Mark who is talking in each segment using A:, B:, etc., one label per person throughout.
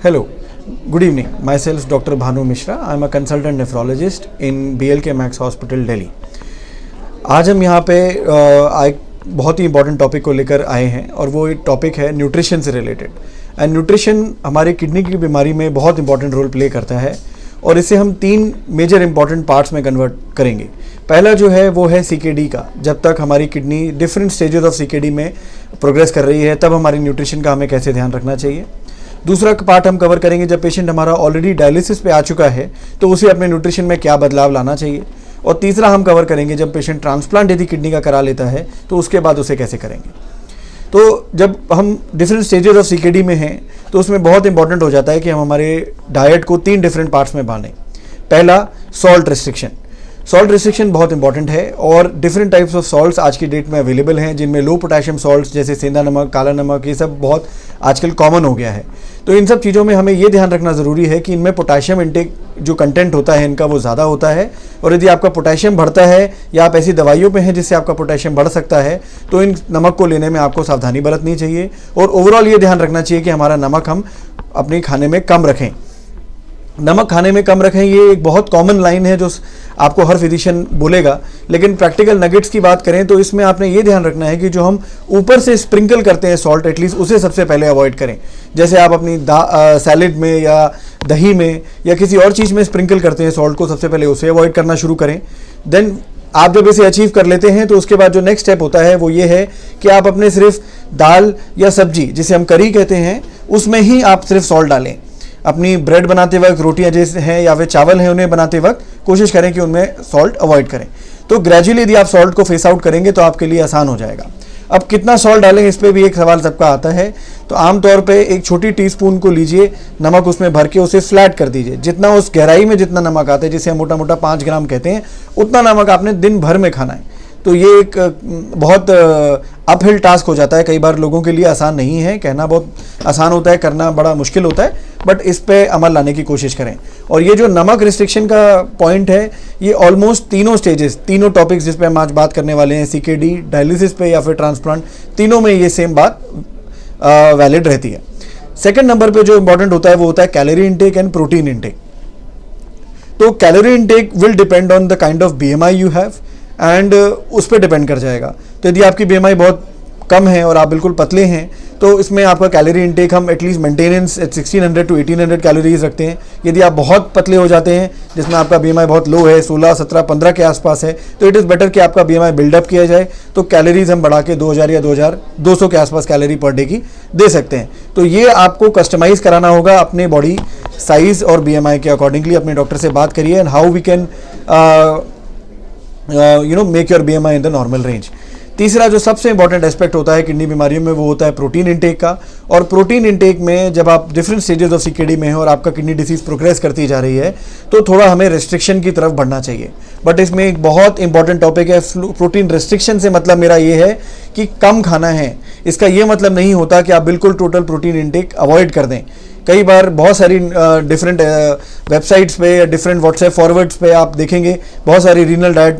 A: Hello, good evening. Myself Dr. Bhanu Mishra. I am a consultant nephrologist in BLK Max Hospital, Delhi. आज हम यहाँ पे एक बहुत ही इंपॉर्टेंट टॉपिक को लेकर आए हैं और वो एक टॉपिक है न्यूट्रिशन से रिलेटेड। एंड न्यूट्रिशन हमारे किडनी की बीमारी में बहुत इंपॉर्टेंट रोल प्ले करता है और इसे हम 3 मेजर इंपॉर्टेंट पार्ट्स में कन्वर्ट करेंगे। पहला जो है वो है सीकेडी का। जब तक हमारी kidney different stages of CKD में प्रोग्रेस कर रही है तब हमारी न्यूट्रिशन का हमें कैसे ध्यान रखना चाहिए। दूसरा पार्ट हम कवर करेंगे जब पेशेंट हमारा ऑलरेडी डायलिसिस पे आ चुका है तो उसे अपने न्यूट्रिशन में क्या बदलाव लाना चाहिए। और तीसरा हम कवर करेंगे जब पेशेंट ट्रांसप्लांट यदि किडनी का करा लेता है तो उसके बाद उसे कैसे करेंगे। तो जब हम डिफरेंट स्टेजेस ऑफ सीकेडी में हैं तो उसमें बहुत इंपॉर्टेंट हो जाता है कि हम हमारे डाइट को 3 डिफरेंट पार्ट्स में बांटें। पहला, सॉल्ट रिस्ट्रिक्शन। सॉल्ट रिस्ट्रिक्शन बहुत इंपॉर्टेंट है और डिफरेंट टाइप्स ऑफ सॉल्ट्स आज की डेट में अवेलेबल हैं, जिनमें लो पोटेशियम सॉल्ट्स जैसे सेंधा नमक, काला नमक, ये सब बहुत आजकल कॉमन हो गया है। तो इन सब चीज़ों में हमें ये ध्यान रखना ज़रूरी है कि इनमें पोटेशियम इंटेक जो कंटेंट होता है इनका वो ज़्यादा होता है और यदि आपका पोटेशियम बढ़ता है या आप ऐसी दवाइयों पे हैं जिससे आपका पोटेशियम बढ़ सकता है तो इन नमक को लेने में आपको सावधानी बरतनी चाहिए और ओवरऑल ये ध्यान रखना चाहिए कि हमारा नमक हम अपने खाने में कम रखें। नमक खाने में कम रखें, ये एक बहुत कॉमन लाइन है जो आपको हर फिजिशियन बोलेगा, लेकिन प्रैक्टिकल नगेट्स की बात करें तो इसमें आपने ये ध्यान रखना है कि जो हम ऊपर से स्प्रिंकल करते हैं सॉल्ट, एटलीस्ट उसे सबसे पहले अवॉइड करें। जैसे आप अपनी सैलेड में या दही में या किसी और चीज़ में स्प्रिंकल करते हैं सॉल्ट को, सबसे पहले उसे अवॉइड करना शुरू करें। देन आप जब इसे अचीव कर लेते हैं तो उसके बाद जो नेक्स्ट स्टेप होता है वो ये है कि आप अपने सिर्फ दाल या सब्जी, जिसे हम करी कहते हैं, उसमें ही आप सिर्फ सॉल्ट डालें। अपनी ब्रेड बनाते वक्त, रोटियां जैसे हैं या फिर चावल हैं, उन्हें बनाते वक्त कोशिश करें कि उनमें सॉल्ट अवॉइड करें। तो ग्रेजुअली यदि आप सॉल्ट को फेस आउट करेंगे तो आपके लिए आसान हो जाएगा। अब कितना सॉल्ट डालें, इस पर भी एक सवाल सबका आता है। तो आमतौर पे एक छोटी टीस्पून को लीजिए, नमक उसमें भर के उसे फ्लैट कर दीजिए। जितना उस गहराई में जितना नमक आता है, जिसे हम मोटा मोटा 5 ग्राम कहते हैं, उतना नमक आपने दिन भर में खाना है। तो ये एक बहुत अपहिल टास्क हो जाता है, कई बार लोगों के लिए आसान नहीं है। कहना बहुत आसान होता है, करना बड़ा मुश्किल होता है, बट इस पे अमल लाने की कोशिश करें। और ये जो नमक रिस्ट्रिक्शन का पॉइंट है, ये ऑलमोस्ट तीनों स्टेजेस, तीनों टॉपिक्स जिस पे हम आज बात करने वाले हैं, सीकेडी, डायलिसिस पे या फिर ट्रांसप्लांट, तीनों में ये सेम बात वैलिड रहती है। सेकेंड नंबर पे जो इंपॉर्टेंट होता है वो होता है calorie intake and protein intake. तो calorie intake will depend on the kind of BMI you have and उस पर डिपेंड कर जाएगा। तो यदि आपकी बीएमआई बहुत कम है और आप बिल्कुल पतले हैं तो इसमें आपका कैलोरी इनटेक हम एटलीस्ट मेंटेनेंस 1600 to 1800 कैलोरीज रखते हैं। यदि आप बहुत पतले हो जाते हैं, जिसमें आपका बीएमआई बहुत लो है, 16, 17, 15 के आसपास है, तो इट इज़ बेटर कि आपका बीएमआई बिल्डअप किया जाए। तो कैलोरीज हम बढ़ा के 2000 या 2200 के आसपास कैलोरी पर डे की दे सकते हैं। तो ये आपको कस्टमाइज़ कराना होगा अपने बॉडी साइज़ और बीएमआई के अकॉर्डिंगली। अपने डॉक्टर से बात करिए and how we can make your BMI in the normal range. तीसरा जो सबसे इंपॉर्टेंट एस्पेक्ट होता है किडनी बीमारियों में वो होता है प्रोटीन इंटेक का। और प्रोटीन इंटेक में जब आप डिफरेंट स्टेजेस ऑफ सीकेडी में हैं और आपका किडनी डिसीज प्रोग्रेस करती जा रही है तो थोड़ा हमें रेस्ट्रिक्शन की तरफ बढ़ना चाहिए। बट इसमें एक बहुत इंपॉर्टेंट टॉपिक है, प्रोटीन रेस्ट्रिक्शन से मतलब मेरा ये है कि कम खाना है। इसका ये मतलब नहीं होता कि आप बिल्कुल टोटल प्रोटीन इंटेक अवॉइड कर दें। कई बार बहुत सारी डिफरेंट वेबसाइट्स पे या डिफरेंट व्हाट्सएप फॉरवर्ड्स पे आप देखेंगे बहुत सारी रीनल डाइट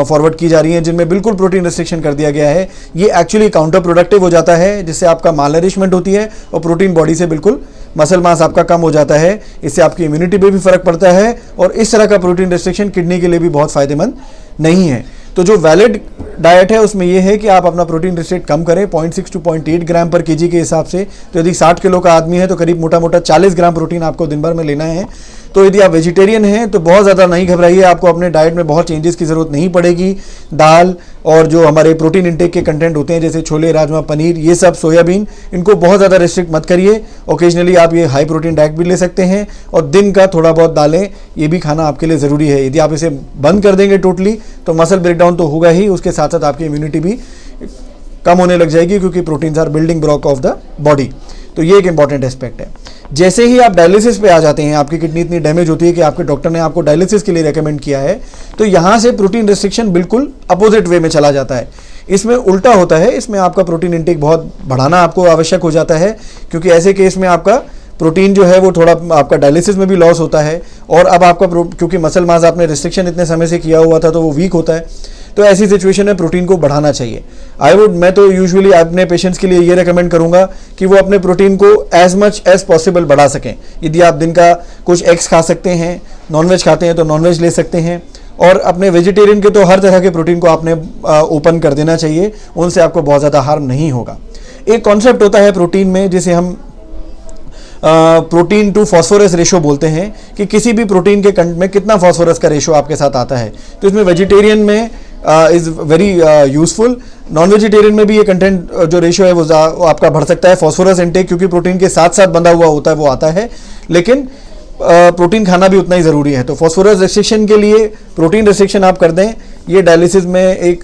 A: फॉरवर्ड की जा रही हैं जिनमें बिल्कुल प्रोटीन रिस्ट्रिक्शन कर दिया गया है। ये एक्चुअली काउंटर प्रोडक्टिव हो जाता है, जिससे आपका मालनरिशमेंट होती है और प्रोटीन बॉडी से बिल्कुल मसल मास आपका कम हो जाता है। इससे आपकी इम्यूनिटी पे भी फर्क पड़ता है और इस तरह का प्रोटीन रिस्ट्रिक्शन किडनी के लिए भी बहुत फायदेमंद नहीं है। तो जो वैलिड डाइट है उसमें यह है कि आप अपना प्रोटीन रिस्ट्रिक्ट कम करें 0.6 to 0.8 ग्राम पर केजी के हिसाब से। तो यदि 60 किलो का आदमी है तो करीब मोटा मोटा 40 ग्राम प्रोटीन आपको दिन भर में लेना है। तो यदि आप वेजिटेरियन हैं तो बहुत ज़्यादा नहीं घबराइए, आपको अपने डाइट में बहुत चेंजेस की ज़रूरत नहीं पड़ेगी। दाल और जो हमारे प्रोटीन इंटेक के कंटेंट होते हैं जैसे छोले, राजमा, पनीर, ये सब, सोयाबीन, इनको बहुत ज़्यादा रिस्ट्रिक्ट मत करिए। ओकेजनली आप ये हाई प्रोटीन डाइट भी ले सकते हैं और दिन का थोड़ा बहुत दालें ये भी खाना आपके लिए ज़रूरी है। यदि आप इसे बंद कर देंगे टोटली तो मसल ब्रेकडाउन तो होगा ही, उसके साथ साथ आपकी इम्यूनिटी भी कम होने लग जाएगी क्योंकि proteins are building block of the body. तो ये एक इंपॉर्टेंट एस्पेक्ट है। जैसे ही आप डायलिसिस पे आ जाते हैं, आपकी किडनी इतनी डैमेज होती है कि आपके डॉक्टर ने आपको डायलिसिस के लिए रेकमेंड किया है, तो यहाँ से प्रोटीन रिस्ट्रिक्शन बिल्कुल अपोजिट वे में चला जाता है। इसमें उल्टा होता है, इसमें आपका प्रोटीन इंटेक बहुत बढ़ाना आपको आवश्यक हो जाता है क्योंकि ऐसे केस में आपका प्रोटीन जो है वो थोड़ा आपका डायलिसिस में भी लॉस होता है और अब आपका क्योंकि मसल मास आपने रिस्ट्रिक्शन इतने समय से किया हुआ था तो वो वीक होता है। तो ऐसी सिचुएशन में प्रोटीन को बढ़ाना चाहिए। मैं तो यूजुअली अपने पेशेंट्स के लिए ये रेकमेंड करूंगा कि वो अपने प्रोटीन को एज मच एज पॉसिबल बढ़ा सकें। यदि आप दिन का कुछ एग्स खा सकते हैं, नॉनवेज खाते हैं तो नॉनवेज ले सकते हैं, और अपने वेजिटेरियन के तो हर तरह के प्रोटीन को आपने ओपन कर देना चाहिए, उनसे आपको बहुत ज़्यादा हार्म नहीं होगा। एक कॉन्सेप्ट होता है प्रोटीन में जिसे हम प्रोटीन टू फॉस्फोरस रेशो बोलते हैं, कि किसी भी प्रोटीन के कंटेंट में कितना फॉस्फोरस का रेशो आपके साथ आता है। तो इसमें वेजिटेरियन में is very useful, non vegetarian में भी ये कंटेंट जो रेशो है वो आपका बढ़ सकता है। फॉस्फोरस इंटेक क्योंकि प्रोटीन के साथ साथ बंधा हुआ होता है वो आता है, लेकिन प्रोटीन खाना भी उतना ही ज़रूरी है। तो फॉस्फोरस रिस्ट्रिक्शन के लिए प्रोटीन रिस्ट्रिक्शन आप कर दें, ये डायलिसिस में एक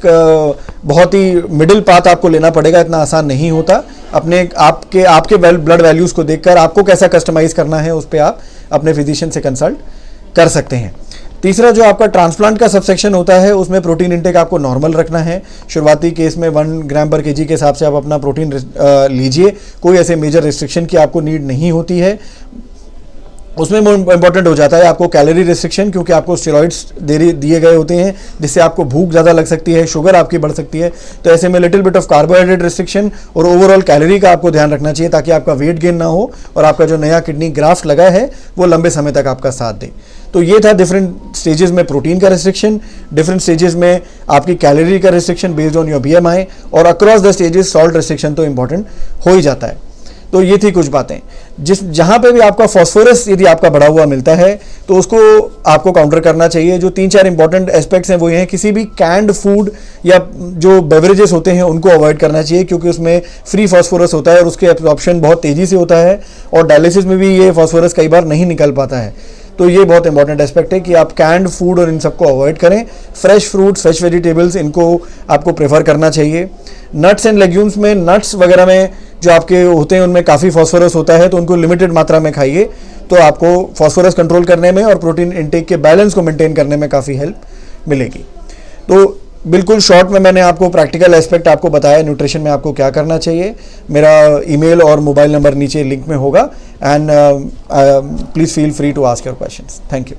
A: बहुत ही मिडिल पाथ आपको लेना पड़ेगा, इतना आसान नहीं होता। आपके ब्लड वैल्यूज़ को देखकर आपको कैसा कस्टमाइज़ करना है उस पर आप अपने फिजिशियन से कंसल्ट कर सकते हैं। तीसरा जो आपका ट्रांसप्लांट का सबसेक्शन होता है उसमें प्रोटीन इंटेक आपको नॉर्मल रखना है। शुरुआती केस में 1 ग्राम पर केजी के हिसाब से आप अपना प्रोटीन लीजिए, कोई ऐसे मेजर रिस्ट्रिक्शन की आपको नीड नहीं होती है। उसमें इंपॉर्टेंट हो जाता है आपको कैलोरी रिस्ट्रिक्शन, क्योंकि आपको स्टेरॉइड्स दिए गए होते हैं जिससे आपको भूख ज़्यादा लग सकती है, शुगर आपकी बढ़ सकती है। तो ऐसे में little bit of carbohydrate restriction और ओवरऑल कैलोरी का आपको ध्यान रखना चाहिए, ताकि आपका वेट गेन ना हो और आपका जो नया किडनी ग्राफ्ट लगा है वो लंबे समय तक आपका साथ दे। तो ये था डिफरेंट स्टेजेस में प्रोटीन का रिस्ट्रिक्शन, डिफरेंट स्टेजेस में आपकी कैलोरी का restriction based on your BMI, और across the stages salt restriction तो इंपॉर्टेंट हो ही जाता है। तो ये थी कुछ बातें। जहाँ पे भी आपका फॉस्फोरस यदि आपका बढ़ा हुआ मिलता है तो उसको आपको काउंटर करना चाहिए। जो 3-4 इंपॉर्टेंट एस्पेक्ट्स हैं वो ये हैं, किसी भी कैंड फूड या जो बेवरेजेस होते हैं उनको अवॉइड करना चाहिए, क्योंकि उसमें फ्री फॉस्फोरस होता है और उसके एब्जॉर्प्शन बहुत तेज़ी से होता है, और डायलिसिस में भी ये फॉस्फोरस कई बार नहीं निकल पाता है। तो ये बहुत इंपॉर्टेंट एस्पेक्ट है कि आप कैंड फूड और इन सबको अवॉइड करें। फ्रेश फ्रूट्स, फ्रेश वेजिटेबल्स, इनको आपको प्रेफर करना चाहिए। नट्स एंड लेग्यूम्स में, नट्स वगैरह में जो आपके होते हैं उनमें काफ़ी फॉस्फोरस होता है, तो उनको लिमिटेड मात्रा में खाइए, तो आपको फॉस्फोरस कंट्रोल करने में और प्रोटीन इंटेक के बैलेंस को मेंटेन करने में काफ़ी हेल्प मिलेगी। तो बिल्कुल शॉर्ट में मैंने आपको प्रैक्टिकल एस्पेक्ट आपको बताया न्यूट्रिशन में आपको क्या करना चाहिए। मेरा ईमेल और मोबाइल नंबर नीचे लिंक में होगा, and please feel free to ask your questions. Thank you.